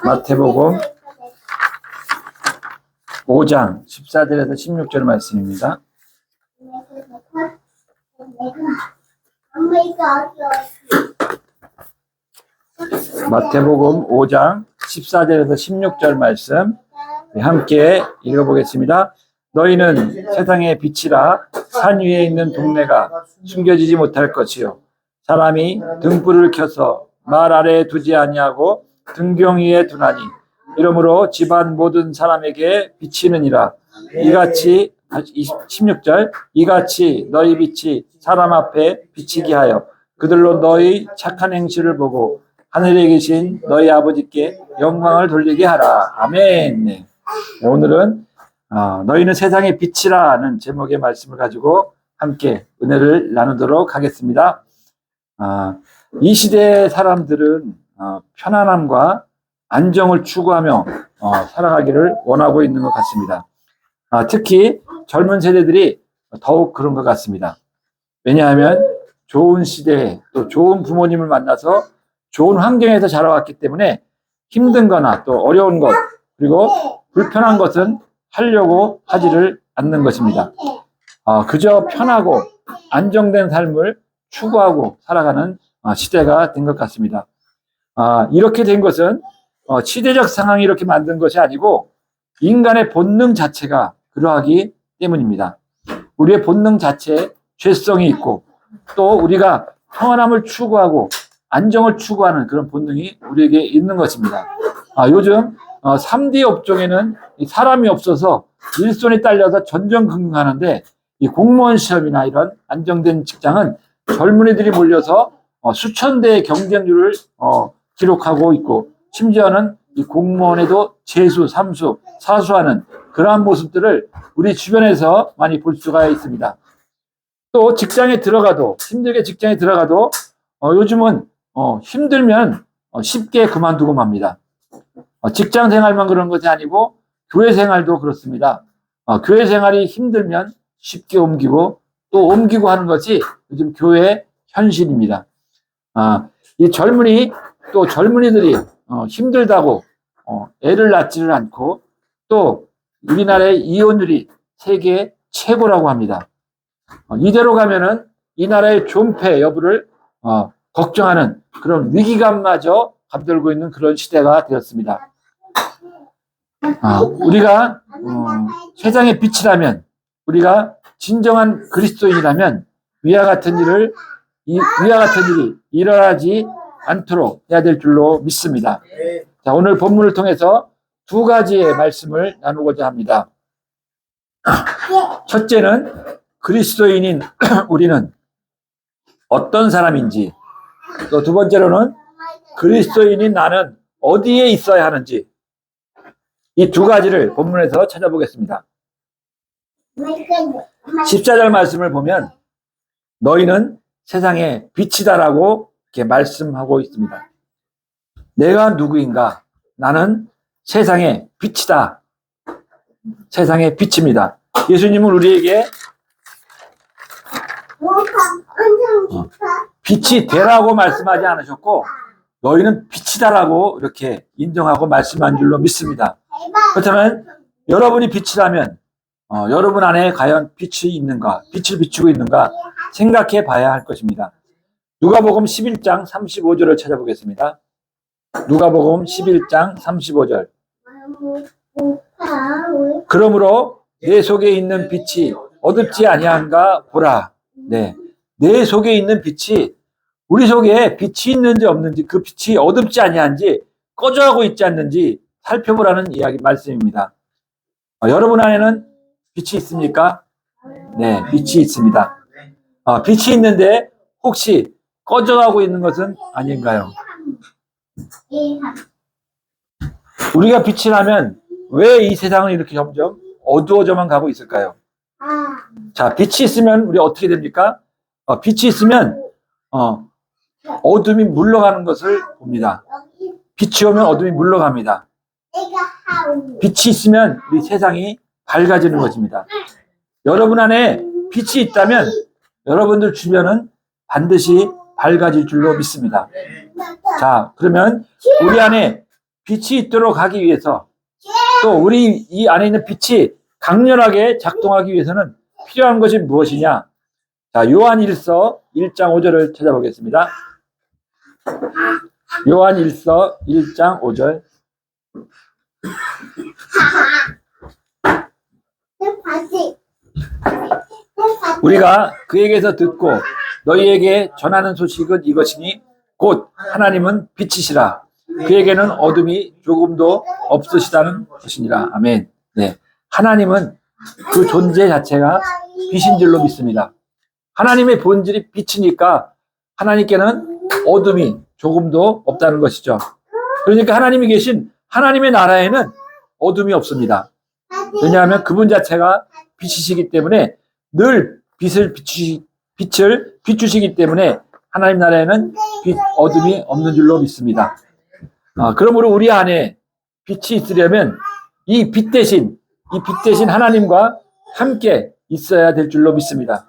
마태복음 5장 14절에서 16절 말씀입니다. 마태복음 5장 14절에서 16절 말씀 함께 읽어보겠습니다. 너희는 세상의 빛이라. 산 위에 있는 동네가 숨겨지지 못할 것이요 사람이 등불을 켜서 말 아래에 두지 아니하고 등경 위에 두나니 이러므로 집안 모든 사람에게 비치느니라. 이같이 16절 이같이 너희 빛이 사람 앞에 비치게 하여 그들로 너희 착한 행실을 보고 하늘에 계신 너희 아버지께 영광을 돌리게 하라. 아멘. 네. 오늘은 너희는 세상의 빛이라는 제목의 말씀을 가지고 함께 은혜를 나누도록 하겠습니다. 이 시대의 사람들은 편안함과 안정을 추구하며 살아가기를 원하고 있는 것 같습니다. 특히 젊은 세대들이 더욱 그런 것 같습니다. 왜냐하면 좋은 시대에 또 좋은 부모님을 만나서 좋은 환경에서 자라왔기 때문에 힘든 거나 또 어려운 것 그리고 불편한 것은 하려고 하지를 않는 것입니다. 그저 편하고 안정된 삶을 추구하고 살아가는 시대가 된 것 같습니다. 이렇게 된 것은 시대적 상황이 이렇게 만든 것이 아니고 인간의 본능 자체가 그러하기 때문입니다. 우리의 본능 자체에 죄성이 있고 또 우리가 평안함을 추구하고 안정을 추구하는 그런 본능이 우리에게 있는 것입니다. 요즘 3D 업종에는 사람이 없어서 일손이 딸려서 전전긍긍하는데 이 공무원 시험이나 이런 안정된 직장은 젊은이들이 몰려서 수천 대의 경쟁률을 기록하고 있고 심지어는 이 공무원에도 재수, 삼수, 사수하는 그러한 모습들을 우리 주변에서 많이 볼 수가 있습니다. 또 직장에 들어가도 힘들게 직장에 들어가도 요즘은 힘들면 쉽게 그만두고 맙니다. 직장 생활만 그런 것이 아니고 교회 생활도 그렇습니다. 교회 생활이 힘들면 쉽게 옮기고 또 옮기고 하는 것이 요즘 교회의 현실입니다. 이 젊은이들이 힘들다고 애를 낳지를 않고 또 우리나라의 이혼율이 세계 최고라고 합니다. 이대로 가면은 이 나라의 존폐 여부를 걱정하는 그런 위기감마저 감돌고 있는 그런 시대가 되었습니다. 우리가 세상의 빛이라면 우리가 진정한 그리스도인이라면 위와 같은 일이 일어나지 않도록 해야 될 줄로 믿습니다. 자, 오늘 본문을 통해서 두 가지의 말씀을 나누고자 합니다. 첫째는 그리스도인인 우리는 어떤 사람인지, 또 두 번째로는 그리스도인인 나는 어디에 있어야 하는지, 이 두 가지를 본문에서 찾아보겠습니다. 14절 말씀을 보면 너희는 세상의 빛이다라고 이렇게 말씀하고 있습니다. 내가 누구인가? 나는 세상의 빛이다. 세상의 빛입니다. 예수님은 우리에게 빛이 되라고 말씀하지 않으셨고 너희는 빛이다라고 이렇게 인정하고 말씀한 줄로 믿습니다. 그렇다면 여러분이 빛이라면 여러분 안에 과연 빛이 있는가, 빛을 비추고 있는가 생각해 봐야 할 것입니다. 누가복음 11장 35절을 찾아보겠습니다. 누가복음 11장 35절. 그러므로 내 속에 있는 빛이 어둡지 아니한가 보라. 네, 내 속에 있는 빛이 우리 속에 빛이 있는지 없는지 그 빛이 어둡지 아니한지 꺼져가고 있지 않는지 살펴보라는 이야기 말씀입니다. 여러분 안에는 빛이 있습니까? 네, 빛이 있습니다. 빛이 있는데 혹시 꺼져가고 있는 것은 아닌가요? 우리가 빛이라면 왜 이 세상은 이렇게 점점 어두워져만 가고 있을까요? 자, 빛이 있으면 우리 어떻게 됩니까? 빛이 있으면 어둠이 물러가는 것을 봅니다. 빛이 오면 어둠이 물러갑니다. 빛이 있으면 우리 세상이 밝아지는 것입니다. 여러분 안에 빛이 있다면 여러분들 주변은 반드시 밝아질 줄로 믿습니다. 자, 그러면 우리 안에 빛이 있도록 하기 위해서, 또 우리 이 안에 있는 빛이 강렬하게 작동하기 위해서는 필요한 것이 무엇이냐? 자, 요한 1서 1장 5절을 찾아보겠습니다. 요한 1서 1장 5절. 우리가 그에게서 듣고 너희에게 전하는 소식은 이것이니 곧 하나님은 빛이시라. 그에게는 어둠이 조금도 없으시다는 것이니라. 아멘. 네, 하나님은 그 존재 자체가 빛인 줄로 믿습니다. 하나님의 본질이 빛이니까 하나님께는 어둠이 조금도 없다는 것이죠. 그러니까 하나님이 계신 하나님의 나라에는 어둠이 없습니다. 왜냐하면 그분 자체가 빛이시기 때문에 늘 빛을 비추시기 때문에 하나님 나라에는 어둠이 없는 줄로 믿습니다. 그러므로 우리 안에 빛이 있으려면 이 빛 대신 하나님과 함께 있어야 될 줄로 믿습니다.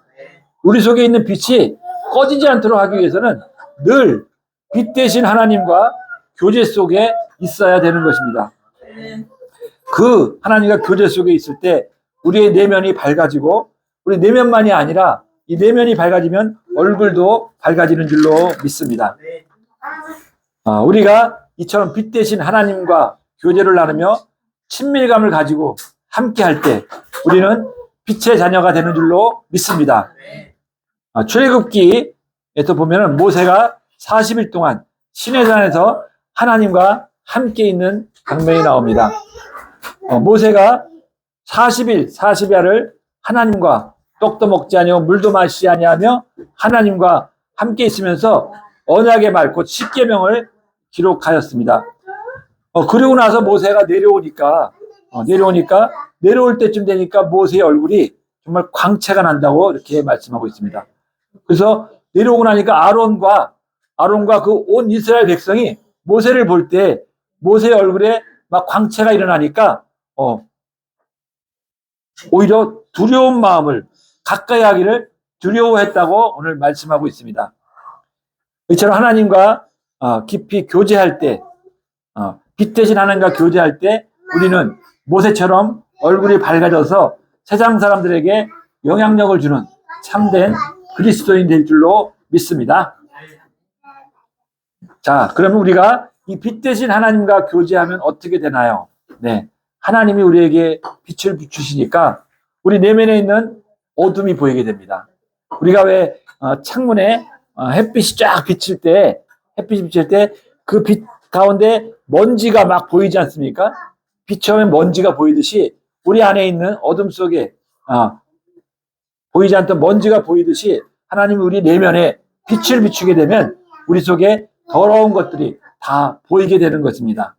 우리 속에 있는 빛이 꺼지지 않도록 하기 위해서는 늘 빛 대신 하나님과 교제 속에 있어야 되는 것입니다. 그 하나님과 교제 속에 있을 때 우리의 내면이 밝아지고, 우리 내면만이 아니라 이 내면이 밝아지면 얼굴도 밝아지는 줄로 믿습니다. 우리가 이처럼 빛 대신 하나님과 교제를 나누며 친밀감을 가지고 함께 할 때 우리는 빛의 자녀가 되는 줄로 믿습니다. 출애굽기에서 보면은 모세가 40일 동안 시내산에서 하나님과 함께 있는 장면이 나옵니다. 모세가 40일 40야를 하나님과 떡도 먹지 아니하고 물도 마시지 아니하며 하나님과 함께 있으면서 언약의 말 곧 십계명을 기록하였습니다. 그리고 나서 모세가 내려올 때쯤 되니까 모세의 얼굴이 정말 광채가 난다고 이렇게 말씀하고 있습니다. 그래서 내려오고 나니까 아론과 그 온 이스라엘 백성이 모세를 볼 때 모세의 얼굴에 막 광채가 일어나니까 오히려 두려운 마음을 가까이 하기를 두려워했다고 오늘 말씀하고 있습니다. 이처럼 하나님과 깊이 교제할 때, 빛 대신 하나님과 교제할 때 우리는 모세처럼 얼굴이 밝아져서 세상 사람들에게 영향력을 주는 참된 그리스도인 될 줄로 믿습니다. 자, 그러면 우리가 이 빛 대신 하나님과 교제하면 어떻게 되나요? 네, 하나님이 우리에게 빛을 비추시니까 우리 내면에 있는 어둠이 보이게 됩니다. 우리가 왜 창문에 햇빛이 쫙 비칠 때 그 빛 가운데 먼지가 막 보이지 않습니까? 비추면 먼지가 보이듯이 우리 안에 있는 어둠 속에 보이지 않던 먼지가 보이듯이 하나님이 우리 내면에 빛을 비추게 되면 우리 속에 더러운 것들이 다 보이게 되는 것입니다.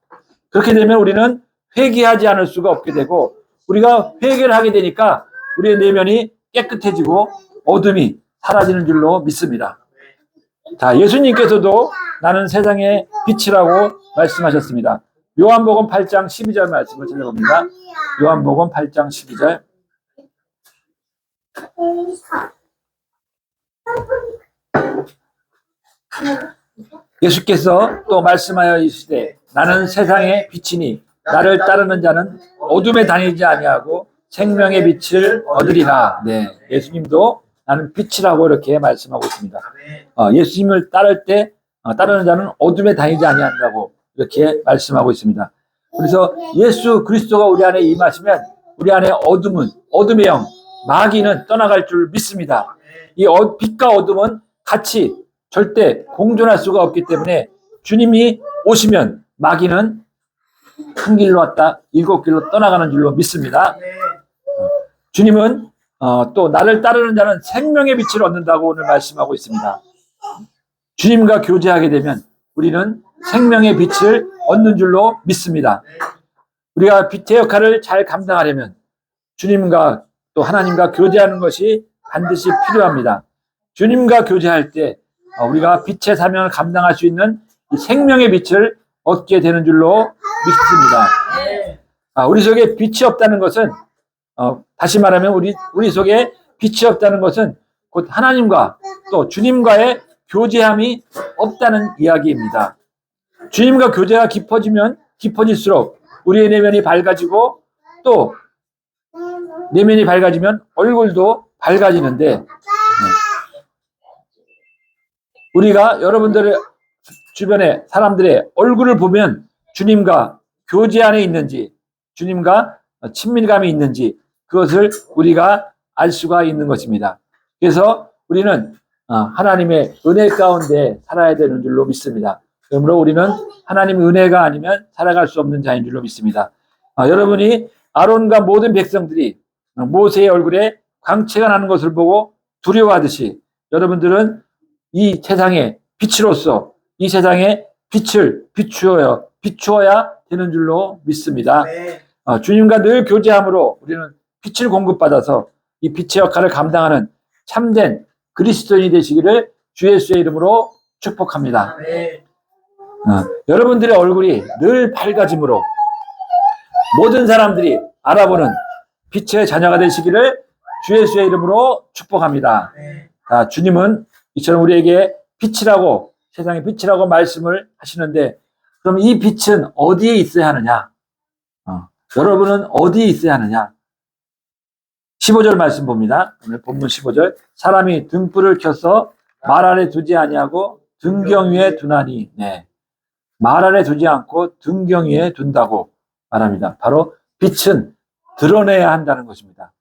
그렇게 되면 우리는 회개하지 않을 수가 없게 되고, 우리가 회개를 하게 되니까 우리의 내면이 깨끗해지고 어둠이 사라지는 줄로 믿습니다. 자, 예수님께서도 나는 세상의 빛이라고 말씀하셨습니다. 요한복음 8장 12절 말씀을 찾아봅니다. 요한복음 8장 12절. 예수께서 또 말씀하여 이르시되 나는 세상의 빛이니 나를 따르는 자는 어둠에 다니지 아니하고 생명의 빛을 얻으리라. 네, 예수님도 나는 빛이라고 이렇게 말씀하고 있습니다. 예수님을 따르는 자는 어둠에 다니지 아니한다고 이렇게 말씀하고 있습니다. 그래서 예수 그리스도가 우리 안에 임하시면 우리 안에 어둠의 영, 마귀는 떠나갈 줄 믿습니다. 이 빛과 어둠은 같이 절대 공존할 수가 없기 때문에 주님이 오시면 마귀는 한 길로 왔다 7길로 떠나가는 줄로 믿습니다. 주님은 또 나를 따르는 자는 생명의 빛을 얻는다고 오늘 말씀하고 있습니다. 주님과 교제하게 되면 우리는 생명의 빛을 얻는 줄로 믿습니다. 우리가 빛의 역할을 잘 감당하려면 주님과 또 하나님과 교제하는 것이 반드시 필요합니다. 주님과 교제할 때 우리가 빛의 사명을 감당할 수 있는 이 생명의 빛을 얻게 되는 줄로 믿습니다. 우리 속에 빛이 없다는 것은 다시 말하면 우리 속에 빛이 없다는 것은 곧 하나님과 또 주님과의 교제함이 없다는 이야기입니다. 주님과 교제가 깊어지면 깊어질수록 우리의 내면이 밝아지고 또 내면이 밝아지면 얼굴도 밝아지는데 우리가 여러분들의 주변에 사람들의 얼굴을 보면 주님과 교제 안에 있는지 주님과 친밀감이 있는지 그것을 우리가 알 수가 있는 것입니다. 그래서 우리는 하나님의 은혜 가운데 살아야 되는 줄로 믿습니다. 그러므로 우리는 하나님의 은혜가 아니면 살아갈 수 없는 자인 줄로 믿습니다. 여러분이 아론과 모든 백성들이 모세의 얼굴에 광채가 나는 것을 보고 두려워하듯이 여러분들은 이 세상의 빛으로서 이 세상에 빛을 비추어야 되는 줄로 믿습니다. 주님과 늘 교제함으로 우리는 빛을 공급받아서 이 빛의 역할을 감당하는 참된 그리스도인이 되시기를 주 예수의 이름으로 축복합니다. 여러분들의 얼굴이 늘 밝아짐으로 모든 사람들이 알아보는 빛의 자녀가 되시기를 주 예수의 이름으로 축복합니다. 주님은 이처럼 우리에게 빛이라고 세상의 빛이라고 말씀을 하시는데 그럼 이 빛은 어디에 있어야 하느냐? 여러분은 어디에 있어야 하느냐? 15절 말씀 봅니다. 오늘 본문 15절. 사람이 등불을 켜서 말 아래 두지 아니하고 등경 위에 두나니. 네. 말 아래 두지 않고 등경 위에 둔다고 말합니다. 바로 빛은 드러내야 한다는 것입니다.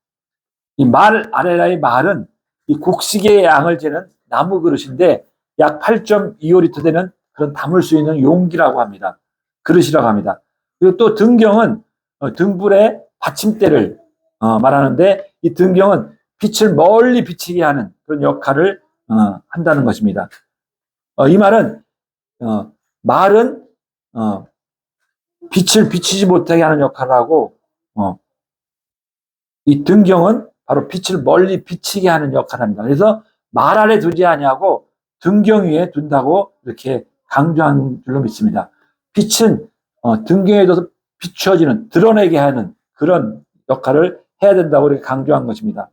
이 말 아래라의 말은 이 곡식의 양을 재는 나무 그릇인데 약 8.25리터 되는 그런 담을 수 있는 용기라고 합니다. 그릇이라고 합니다. 그리고 또 등경은 등불의 받침대를 말하는데 이 등경은 빛을 멀리 비치게 하는 그런 역할을 한다는 것입니다. 이 말은 말은 빛을 비치지 못하게 하는 역할을 하고 이 등경은 바로 빛을 멀리 비치게 하는 역할을 합니다. 그래서 말 아래 두지 아니하고 등경 위에 둔다고 이렇게 강조한 줄로 믿습니다. 빛은 등경에 둬서 비추어지는 드러내게 하는 그런 역할을 해야 된다고 이렇게 강조한 것입니다.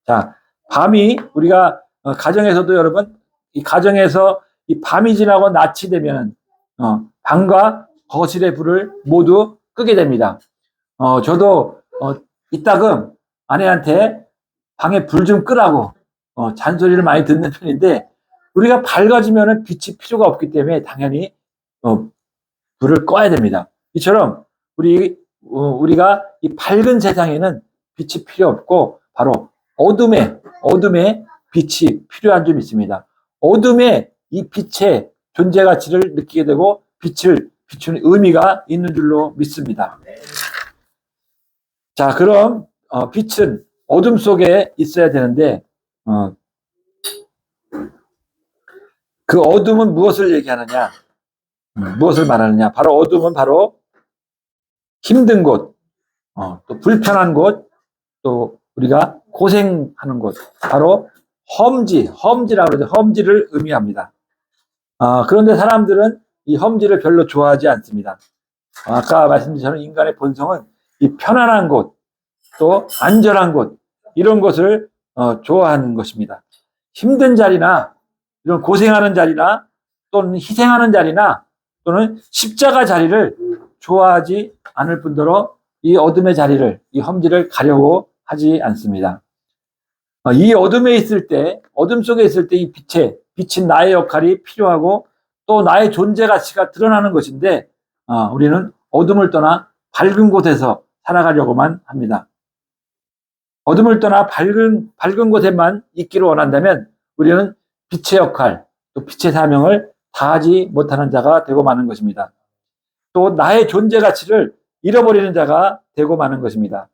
자, 밤이 우리가 가정에서도 여러분 이 가정에서 이 밤이 지나고 낮이 되면 방과 거실의 불을 모두 끄게 됩니다. 저도 이따금 아내한테 방에 불 좀 끄라고 잔소리를 많이 듣는 편인데 우리가 밝아지면 빛이 필요가 없기 때문에 당연히 불을 꺼야 됩니다. 이처럼 우리가 이 밝은 세상에는 빛이 필요 없고 바로 어둠에 빛이 필요한 점 있습니다. 어둠에 이 빛의 존재 가치를 느끼게 되고 빛을 비추는 의미가 있는 줄로 믿습니다. 자, 그럼 빛은 어둠 속에 있어야 되는데 그 어둠은 무엇을 얘기하느냐? 무엇을 말하느냐? 바로 어둠은 바로 힘든 곳, 또 불편한 곳, 또 우리가 고생하는 곳, 바로 험지라고 그러죠. 험지를 의미합니다. 그런데 사람들은 이 험지를 별로 좋아하지 않습니다. 아까 말씀드린 것처럼 인간의 본성은 이 편안한 곳, 또 안전한 곳, 이런 것을 좋아하는 것입니다. 힘든 자리나 이런 고생하는 자리나 또는 희생하는 자리나 또는 십자가 자리를 좋아하지 않을 뿐더러 이 어둠의 자리를, 이 험지를 가려고 하지 않습니다. 이 어둠에 있을 때, 어둠 속에 있을 때 이 빛인 나의 역할이 필요하고 또 나의 존재 가치가 드러나는 것인데 우리는 어둠을 떠나 밝은 곳에서 살아가려고만 합니다. 어둠을 떠나 밝은 곳에만 있기를 원한다면 우리는 빛의 역할, 또 빛의 사명을 다하지 못하는 자가 되고 마는 것입니다. 또 나의 존재 가치를 잃어버리는 자가 되고 마는 것입니다.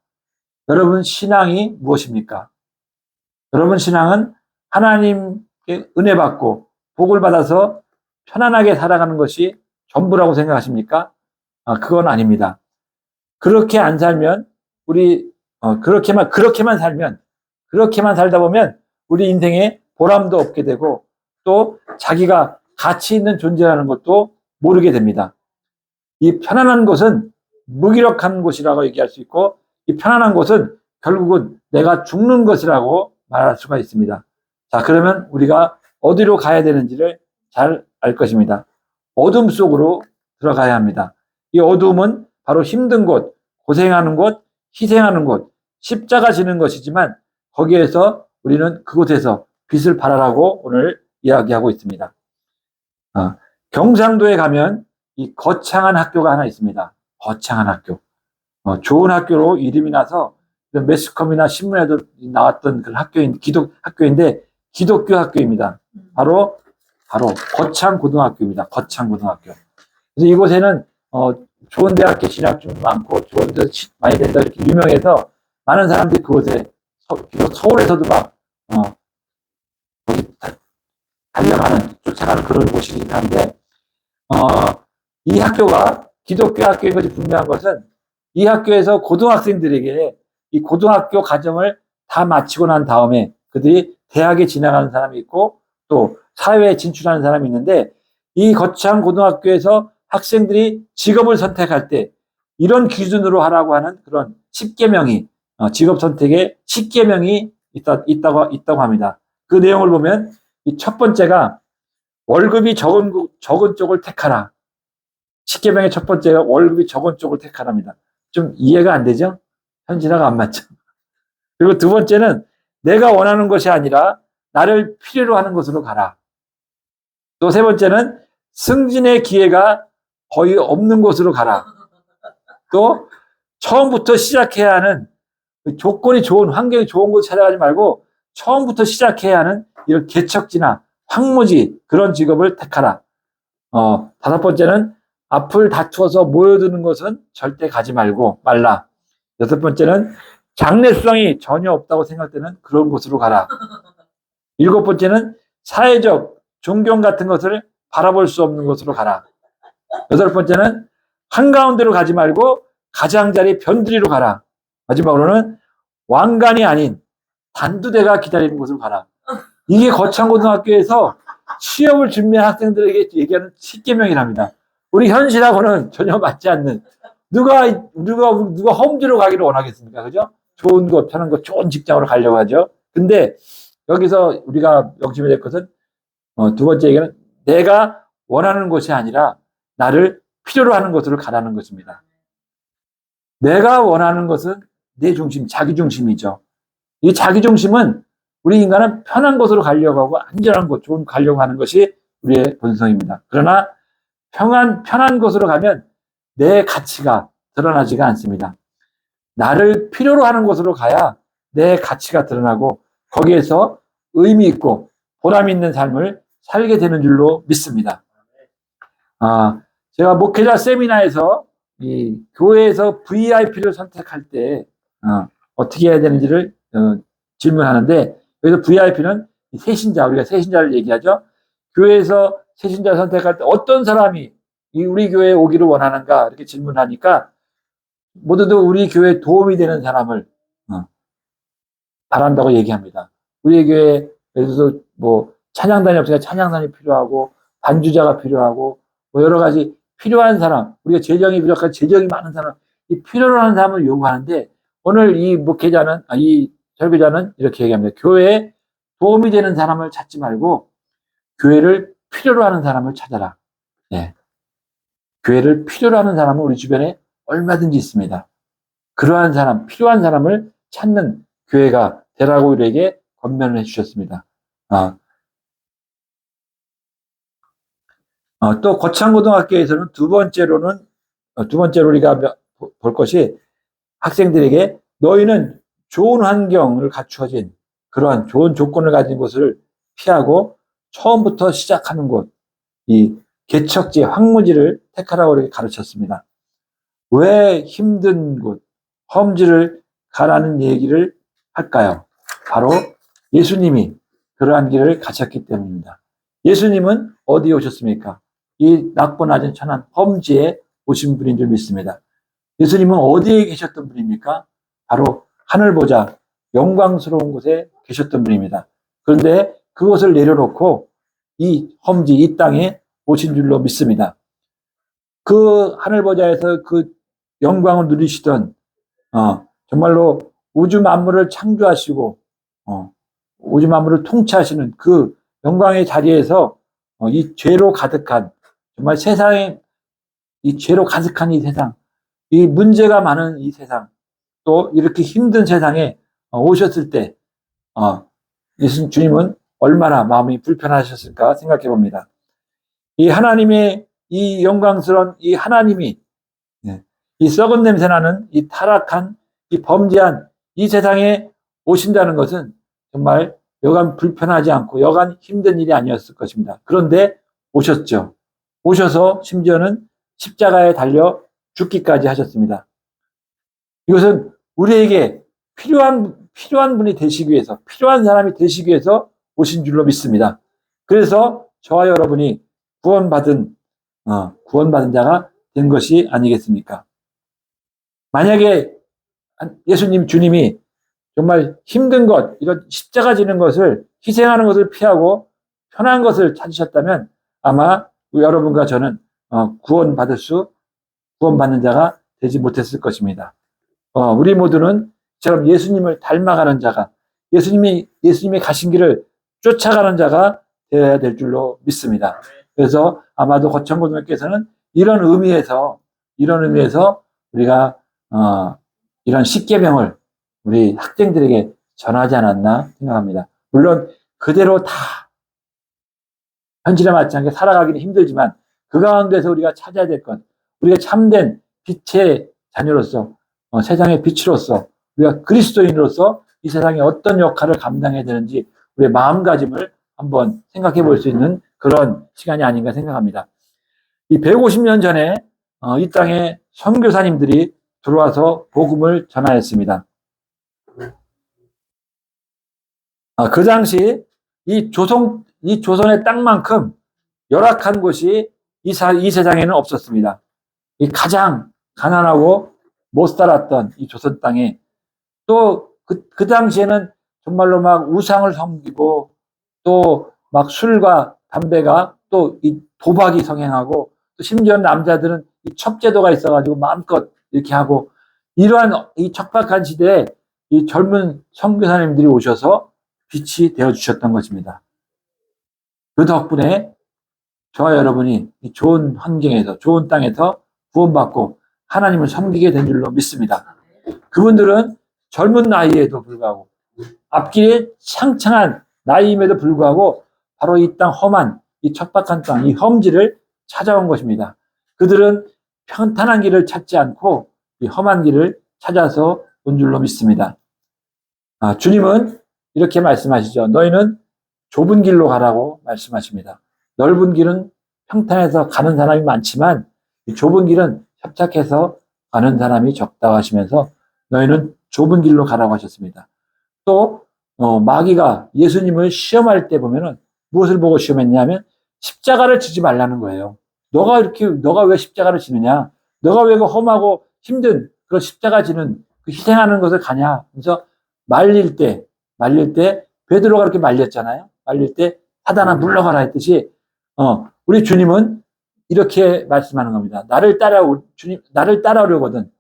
여러분 신앙이 무엇입니까? 여러분 신앙은 하나님께 은혜 받고 복을 받아서 편안하게 살아가는 것이 전부라고 생각하십니까? 그건 아닙니다. 그렇게 안 살면 그렇게만 살다 보면 우리 인생에 보람도 없게 되고 또 자기가 가치 있는 존재라는 것도 모르게 됩니다. 이 편안한 곳은 무기력한 곳이라고 얘기할 수 있고 이 편안한 곳은 결국은 내가 죽는 것이라고 말할 수가 있습니다. 자, 그러면 우리가 어디로 가야 되는지를 잘 알 것입니다. 어둠 속으로 들어가야 합니다. 이 어두움은 바로 힘든 곳, 고생하는 곳, 희생하는 곳, 십자가 지는 것이지만 거기에서 우리는 그곳에서 빛을 발하라고 오늘 이야기하고 있습니다. 경상도에 가면 이 거창한 학교가 하나 있습니다. 거창한 학교. 좋은 학교로 이름이 나서 매스컴이나 신문에도 나왔던 그런 학교인데 기독교 학교입니다. 바로 거창고등학교입니다. 거창고등학교. 그래서 이곳에는 좋은 대학교 진학률도 많고 좋은 데 많이 된다 이렇게 유명해서 많은 사람들이 그곳에 서울에서도 막 달려가는 쫓아가는 그런 곳이긴 한데 이 학교가 기독교 학교인 것이 분명한 것은 이 학교에서 고등학생들에게 이 고등학교 과정을 다 마치고 난 다음에 그들이 대학에 진학하는 사람이 있고 또 사회에 진출하는 사람이 있는데 이 거창 고등학교에서 학생들이 직업을 선택할 때 이런 기준으로 하라고 하는 그런 10계명이 직업 선택에 10계명이 있다고 합니다. 그 내용을 보면 이 첫 번째가 월급이 적은 쪽을 택하라. 10계명의 첫 번째가 월급이 적은 쪽을 택하랍니다. 좀 이해가 안 되죠? 현실화가 안 맞죠? 그리고 두 번째는 내가 원하는 것이 아니라 나를 필요로 하는 곳으로 가라. 또 세 번째는 승진의 기회가 거의 없는 곳으로 가라. 또 처음부터 시작해야 하는 조건이 좋은 환경이 좋은 곳 찾아가지 말고 처음부터 시작해야 하는 이런 개척지나 황무지 그런 직업을 택하라. 다섯 번째는 앞을 다투어서 모여드는 것은 절대 가지 말라. 여섯 번째는 장래성이 전혀 없다고 생각되는 그런 곳으로 가라. 일곱 번째는 사회적 존경 같은 것을 바라볼 수 없는 곳으로 가라. 여덟 번째는 한가운데로 가지 말고 가장자리 변두리로 가라. 마지막으로는 왕관이 아닌 단두대가 기다리는 곳으로 가라. 이게 거창고등학교에서 취업을 준비한 학생들에게 얘기하는 10계명이랍니다. 우리 현실하고는 전혀 맞지 않는 누가 험지로 가기를 원하겠습니까? 그죠? 좋은 곳, 편한 곳, 좋은 직장으로 가려고 하죠. 근데 여기서 우리가 명심해야 될 것은 두 번째 얘기는 내가 원하는 곳이 아니라 나를 필요로 하는 곳으로 가라는 것입니다. 내가 원하는 것은 내 중심, 자기 중심이죠. 이 자기 중심은 우리 인간은 편한 곳으로 가려고 하고 안전한 곳, 좋은 곳 가려고 하는 것이 우리의 본성입니다. 그러나 편한 곳으로 가면 내 가치가 드러나지가 않습니다. 나를 필요로 하는 곳으로 가야 내 가치가 드러나고 거기에서 의미 있고 보람 있는 삶을 살게 되는 줄로 믿습니다. 제가 목회자 세미나에서 이 교회에서 VIP를 선택할 때 어떻게 해야 되는지를 질문하는데 여기서 VIP는 새신자, 우리가 새신자를 얘기하죠. 교회에서 새신자 선택할 때 어떤 사람이 우리 교회에 오기를 원하는가 이렇게 질문하니까 모두들 우리 교회에 도움이 되는 사람을 바란다고 얘기합니다. 우리 교회에 예를 들어서 뭐 찬양단이 없으니까 찬양단이 필요하고 반주자가 필요하고 뭐 여러 가지 필요한 사람, 우리가 재정이 부족한 재정이 많은 사람, 이 필요로 하는 사람을 요구하는데 오늘 이 목회자는 이 설교자는 이렇게 얘기합니다. 교회에 도움이 되는 사람을 찾지 말고 교회를 필요로 하는 사람을 찾아라. 네. 교회를 필요로 하는 사람은 우리 주변에 얼마든지 있습니다. 그러한 사람, 필요한 사람을 찾는 교회가 되라고 우리에게 권면을 해주셨습니다. 또 거창고등학교에서는 두 번째로 우리가 볼 것이 학생들에게 너희는 좋은 환경을 갖추어진 그러한 좋은 조건을 가진 곳을 피하고 처음부터 시작하는 곳, 이 개척지, 황무지를 택하라고 이렇게 가르쳤습니다. 왜 힘든 곳, 험지를 가라는 얘기를 할까요? 바로 예수님이 그러한 길을 가셨기 때문입니다. 예수님은 어디에 오셨습니까? 이 낙고 낮은 천한 험지에 오신 분인 줄 믿습니다. 예수님은 어디에 계셨던 분입니까? 바로 하늘 보자 영광스러운 곳에 계셨던 분입니다. 그런데 그것을 내려놓고 이 험지, 이 땅에 오신 줄로 믿습니다. 그 하늘 보자에서 그 영광을 누리시던 정말로 우주 만물을 창조하시고 우주 만물을 통치하시는 그 영광의 자리에서 이 죄로 가득한 정말 세상에 이 죄로 가득한 이 세상, 이 문제가 많은 이 세상, 또 이렇게 힘든 세상에 오셨을 때 예수 주님은 얼마나 마음이 불편하셨을까 생각해 봅니다. 이 하나님의 이 영광스러운 이 하나님이 이 썩은 냄새 나는 이 타락한 이 범죄한 이 세상에 오신다는 것은 정말 여간 불편하지 않고 여간 힘든 일이 아니었을 것입니다. 그런데 오셨죠. 오셔서 심지어는 십자가에 달려 죽기까지 하셨습니다. 이것은 우리에게 필요한 분이 되시기 위해서, 필요한 사람이 되시기 위해서 오신 줄로 믿습니다. 그래서 저와 여러분이 구원받은 자가 된 것이 아니겠습니까? 만약에 예수님, 주님이 정말 힘든 것, 이런 십자가 지는 것을, 희생하는 것을 피하고 편한 것을 찾으셨다면 아마 여러분과 저는 구원받는 자가 되지 못했을 것입니다. 우리 모두는 저처럼 예수님을 닮아가는 자가, 예수님이 가신 길을 쫓아가는 자가 되어야 될 줄로 믿습니다. 그래서 아마도 거천고등학교에서는 이런 의미에서 우리가 이런 십계명을 우리 학생들에게 전하지 않았나 생각합니다. 물론 그대로 다 현실에 맞지 않게 살아가기는 힘들지만 그 가운데서 우리가 찾아야 될 것, 우리가 참된 빛의 자녀로서 세상의 빛으로서 우리가 그리스도인으로서 이 세상에 어떤 역할을 감당해야 되는지 우리의 마음가짐을 한번 생각해 볼 수 있는 그런 시간이 아닌가 생각합니다. 이 150년 전에 이 땅에 선교사님들이 들어와서 복음을 전하였습니다. 그 당시 이 조선의 땅만큼 열악한 곳이 이 세상에는 없었습니다. 이 가장 가난하고 못 살았던 이 조선 땅에 또 그 당시에는 정말로 막 우상을 섬기고 또 막 술과 담배가 또 이 도박이 성행하고 또 심지어 남자들은 이 첩제도가 있어가지고 마음껏 이렇게 하고 이러한 이 척박한 시대에 이 젊은 선교사님들이 오셔서 빛이 되어 주셨던 것입니다. 그 덕분에 저와 여러분이 이 좋은 환경에서 좋은 땅에서 구원받고 하나님을 섬기게 된 줄로 믿습니다. 그분들은 젊은 나이에도 불구하고 앞길에 창창한 나이임에도 불구하고 바로 이 땅 험한 이 척박한 땅, 이 험지를 찾아온 것입니다. 그들은 평탄한 길을 찾지 않고 이 험한 길을 찾아서 온 줄로 믿습니다. 주님은 이렇게 말씀하시죠. 너희는 좁은 길로 가라고 말씀하십니다. 넓은 길은 평탄해서 가는 사람이 많지만 이 좁은 길은 협착해서 가는 사람이 적다고 하시면서 너희는 좁은 길로 가라고 하셨습니다. 또 마귀가 예수님을 시험할 때 보면은 무엇을 보고 시험했냐면 십자가를 지지 말라는 거예요. 너가 왜 십자가를 지느냐? 너가 왜 그 험하고 힘든 그런 십자가 지는 그 희생하는 것을 가냐? 그래서 말릴 때 베드로가 그렇게 말렸잖아요. 말릴 때 사단아 물러가라 했듯이 우리 주님은 이렇게 말씀하는 겁니다. 나를 따라오려거든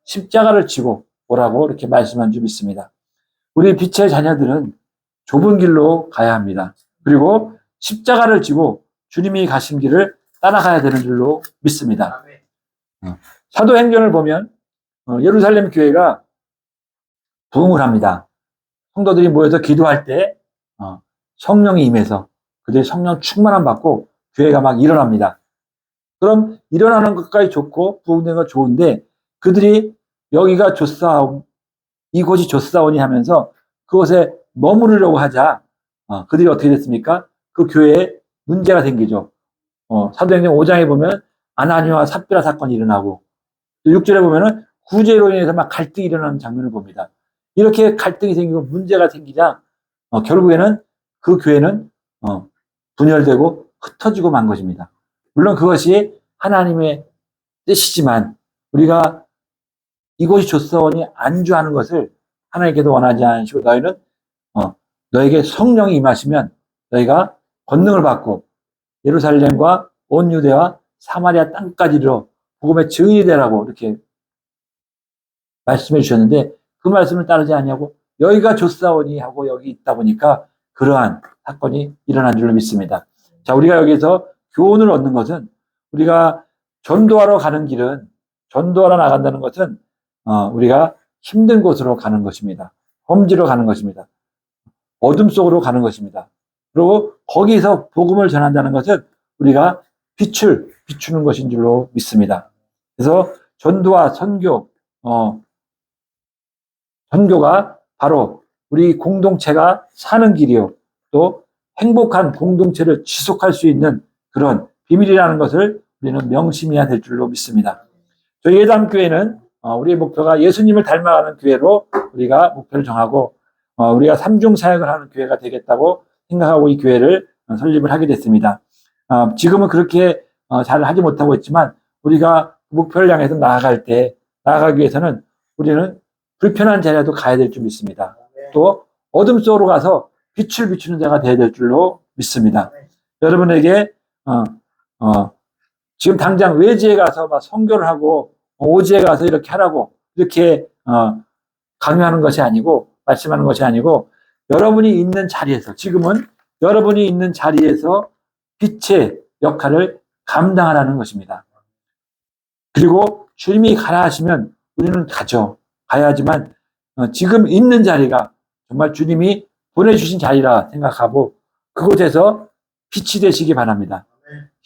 십자가를 지고 오라고 이렇게 말씀한 줄 믿습니다. 우리 빛의 자녀들은 좁은 길로 가야 합니다. 그리고 십자가를 지고 주님이 가신 길을 따라가야 되는 줄로 믿습니다. 사도행전을 보면 예루살렘 교회가 부흥을 합니다. 성도들이 모여서 기도할 때 성령이 임해서 그들이 성령 충만함 받고 교회가 막 일어납니다. 그럼 일어나는 것까지 좋고 부흥된 건 좋은데 그들이 여기가 이곳이 좋사오니 하면서 그곳에 머무르려고 하자 그들이 어떻게 됐습니까? 그 교회에 문제가 생기죠. 사도행전 5장에 보면 아나니아와 삽비라 사건이 일어나고 6절에 보면은 구제로 인해서 막 갈등이 일어나는 장면을 봅니다. 이렇게 갈등이 생기고 문제가 생기자 결국에는 그 교회는 분열되고 흩어지고 만 것입니다. 물론 그것이 하나님의 뜻이지만 우리가 이곳이 좋사오니 안주하는 것을 하나님께도 원하지 않으시고 너희는 너에게 성령이 임하시면 너희가 권능을 받고 예루살렘과 온 유대와 사마리아 땅까지 이르러 복음의 증인이 되라고 이렇게 말씀해 주셨는데 그 말씀을 따르지 않냐고 여기가 좋사오니 하고 여기 있다 보니까 그러한 사건이 일어난 줄로 믿습니다. 자, 우리가 여기서 교훈을 얻는 것은 우리가 전도하러 가는 길은, 전도하러 나간다는 것은 우리가 힘든 곳으로 가는 것입니다. 험지로 가는 것입니다. 어둠 속으로 가는 것입니다. 그리고 거기서 복음을 전한다는 것은 우리가 빛을 비추는 것인 줄로 믿습니다. 그래서 전도와 선교가 바로 우리 공동체가 사는 길이요, 또 행복한 공동체를 지속할 수 있는 그런 비밀이라는 것을 우리는 명심해야 될 줄로 믿습니다. 저희 예담교회는 우리의 목표가 예수님을 닮아가는 교회로 우리가 목표를 정하고 우리가 삼중 사역을 하는 교회가 되겠다고 생각하고 이 교회를 설립을 하게 됐습니다. 지금은 그렇게 잘 하지 못하고 있지만 우리가 목표를 향해서 나아가기 위해서는 우리는 불편한 자리라도 가야 될 줄 믿습니다. 또 어둠 속으로 가서 빛을 비추는 자가 되어야 될 줄로 믿습니다. 여러분에게 지금 당장 외지에 가서 막 선교를 하고 오지에 가서 이렇게 하라고 이렇게 강요하는 것이 아니고, 말씀하는 것이 아니고, 여러분이 있는 자리에서, 지금은 여러분이 있는 자리에서 빛의 역할을 감당하라는 것입니다. 그리고 주님이 가라 하시면 우리는 가야 하지만 지금 있는 자리가 정말 주님이 보내주신 자리라 생각하고 그곳에서 빛이 되시기 바랍니다.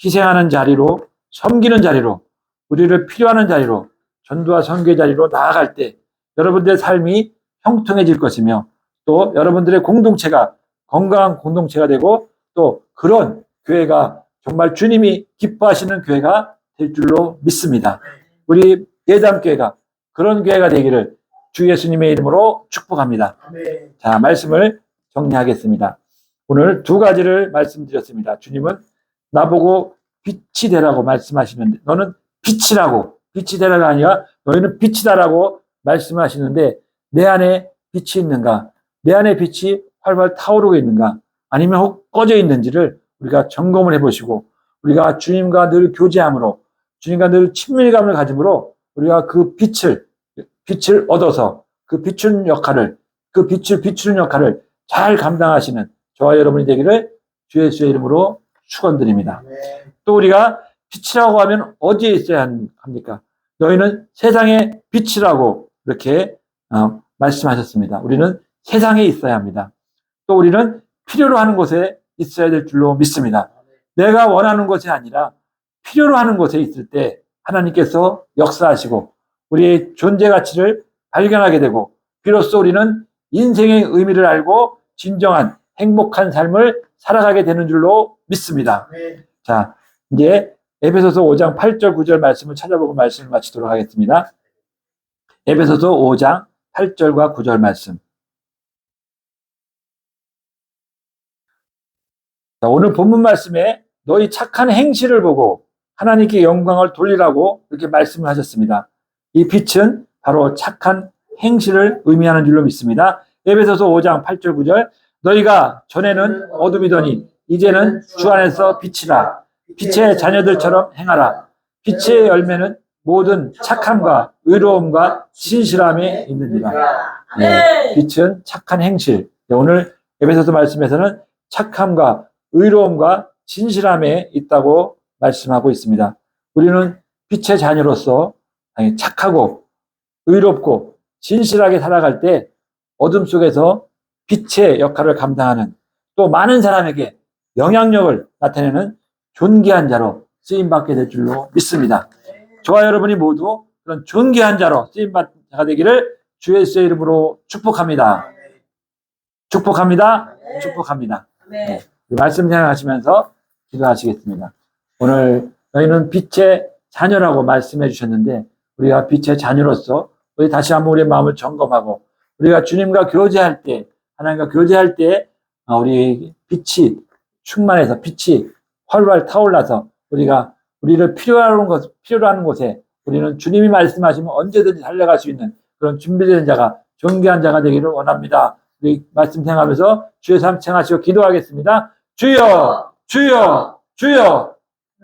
희생하는 자리로, 섬기는 자리로, 우리를 필요하는 자리로, 전도와 선교의 자리로 나아갈 때 여러분들의 삶이 형통해질 것이며, 또 여러분들의 공동체가 건강한 공동체가 되고, 또 그런 교회가 정말 주님이 기뻐하시는 교회가 될 줄로 믿습니다. 우리 예담교회가 그런 교회가 되기를 주 예수님의 이름으로 축복합니다. 자, 말씀을 정리하겠습니다. 오늘 두 가지를 말씀드렸습니다. 주님은 나보고 빛이 되라고 말씀하시는데, 너는 빛이라고, 빛이 되라가 아니라 너희는 빛이다라고 말씀하시는데, 내 안에 빛이 있는가, 내 안에 빛이 활활 타오르고 있는가, 아니면 혹 꺼져 있는지를 우리가 점검을 해보시고, 우리가 주님과 늘 교제함으로, 주님과 늘 친밀감을 가짐으로 우리가 그 빛을 얻어서 그 비추는 역할을, 그 빛을 비추는 역할을 잘 감당하시는 저와 여러분이 되기를 주 예수의 이름으로 축원드립니다. 또 우리가 빛이라고 하면 어디에 있어야 합니까? 너희는 세상의 빛이라고 이렇게 말씀하셨습니다. 우리는 세상에 있어야 합니다. 또 우리는 필요로 하는 곳에 있어야 될 줄로 믿습니다. 내가 원하는 것이 아니라 필요로 하는 곳에 있을 때 하나님께서 역사하시고 우리의 존재 가치를 발견하게 되고, 비로소 우리는 인생의 의미를 알고 진정한 행복한 삶을 살아가게 되는 줄로 믿습니다. 자, 이제 에베소서 5장 8절 9절 말씀을 찾아보고 말씀을 마치도록 하겠습니다. 에베소서 5장 8절과 9절 말씀. 자, 오늘 본문 말씀에 너희 착한 행실을 보고 하나님께 영광을 돌리라고 이렇게 말씀을 하셨습니다. 이 빛은 바로 착한 행실을 의미하는 줄로 믿습니다. 에베소서 5장 8절 9절. 너희가 전에는 어둠이더니 이제는 주 안에서 빛이라. 빛의 자녀들처럼 행하라. 빛의 열매는 모든 착함과 의로움과 진실함에 있느니라. 네, 빛은 착한 행실. 오늘 에베소서 말씀에서는 착함과 의로움과 진실함에 있다고 말씀하고 있습니다. 우리는 빛의 자녀로서 착하고 의롭고 진실하게 살아갈 때 어둠 속에서 빛의 역할을 감당하는, 또 많은 사람에게 영향력을 나타내는 존귀한 자로 쓰임받게 될 줄로 믿습니다. 저와 여러분이 모두 그런 존귀한 자로 쓰임받는 자가 되기를 주 예수의 이름으로 축복합니다. 축복합니다. 축복합니다. 네. 말씀 생각하시면서 기도하시겠습니다. 오늘 너희는 빛의 자녀라고 말씀해 주셨는데, 우리가 빛의 자녀로서 우리 다시 한번 우리의 마음을 점검하고, 우리가 주님과 교제할 때, 하나님과 교제할 때 우리 빛이 충만해서, 빛이 활활 타올라서 우리가 우리를 필요로 하는 곳에 우리는 주님이 말씀하시면 언제든지 달려갈 수 있는 그런 준비된 자가, 존귀한 자가 되기를 원합니다. 우리 말씀 생각하면서 주의 삶 청하시고 기도하겠습니다. 주여, 주여, 주여.